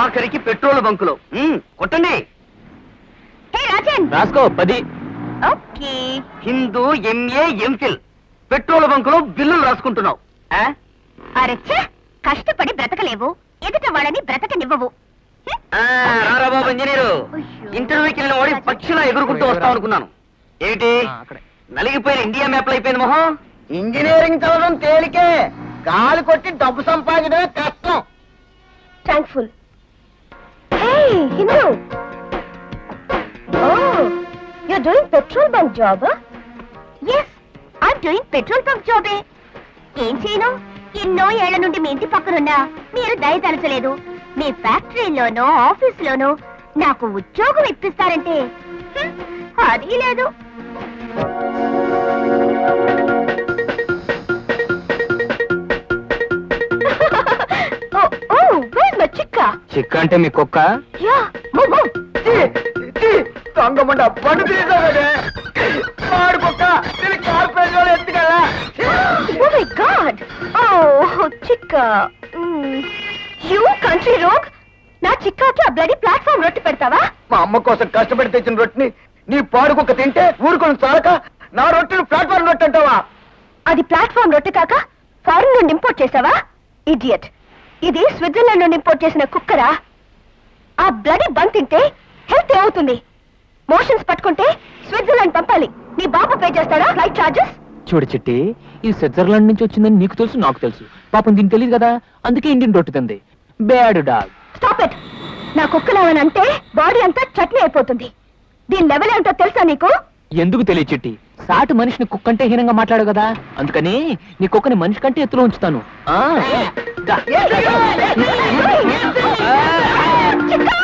ఆఖరికి పెట్రోల్ బంకులో కొట్టండి. రాసుకో 10. Okay. Hindu MA MPhil petrol బంకులో బిల్లులు రాసుకుంటున్నావు. అరెచ్చా, కష్టపడి బ్రతకలేవు, ఎదుట వాళ్ళని బ్రతకనివ్వవు. రారా బాబు ఇంజనీరు. ఇంటర్వ్యూకి వెళ్ళిన వాడి పక్షిలా ఎగురుకుంటూ వస్తాం అనుకున్నాను. ఏమిటి నలిగిపోయిన ఇండియా మ్యాప్లు అయిపోయింది మొహం? ఇంజనీరింగ్ చదవడం తేలికే, గాలి కొట్టి డబ్బు సంపాదించడమే కష్టం. Thankful. Hindu, you're doing petrol bunk job? Yes, I'm doing petrol bunk job. ఏం చేయను, ఎన్నో ఏళ్ల నుండి మీ ఇంటి పక్కనున్నా మీరు దయతలచలేదు. మీ ఫ్యాక్టరీలోనో ఆఫీసులోనో నాకు ఉద్యోగం ఇప్పిస్తారంటే అది లేదు. చిక్క అంటే మీ కుక్క? దొంగమండ పండు తీసుకోదే వాడు కుక్క కార్పొరేట్ వాళ్ళు ఎత్తుకెళ్ళా. Oh my God! Oh, చిక్క. You country rogue! నా చిక్కాకి ఆ బ్లడీ ప్లాట్ఫామ్ రొట్టె పెడతావా? మా అమ్మ కోసం కష్టపడి తెచ్చిన రొట్టెని నీ పాడు కుక్క తింటే ఊరుకొని చాలక నా రొట్టెను ప్లాట్ఫామ్ రొట్టె అంటావా? అది ప్లాట్ఫామ్ రొట్టె కాక ఫారిన్ నుండి ఇంపోర్ట్ చేసావా? ఇడియట్. ఇది స్విట్జర్లాండ్ నుండి ఇంపోర్ట్ చేసిన కుక్కరా. ఆ బ్లడీ బంక్ తింటే హెల్త్ ఏమవుతుంది? మోషన్స్ పట్టుకుంటే స్విట్జర్లాండ్ పంపాలి. నీ బాబు పే చేస్తాడా ఫ్లైట్ చార్జెస్? చూడు చిట్టి, ఇది స్విట్జర్లాండ్ నుంచి వచ్చిందని నీకు తెలుసు, నాకు తెలుసు. పాపం దీనికి తెలియదు కదా, అందుకే ఇండియన్ రొట్టె తింది. Bad dog. Stop it. నా కుక్కలేమని అంటే బాడీ అంతా చట్నీ అయిపోతుంది. దీని లెవెల్ ఏంటో తెలుసా నీకు? ఎందుకు తెలియదు చిట్టి, సాటి మనిషిని కుక్కంటే హీనంగా మాట్లాడు కదా, అందుకని నీ కుక్కని మనిషి కంటే ఎత్తులో ఉంచుతాను. చిక్కా! చిక్కా!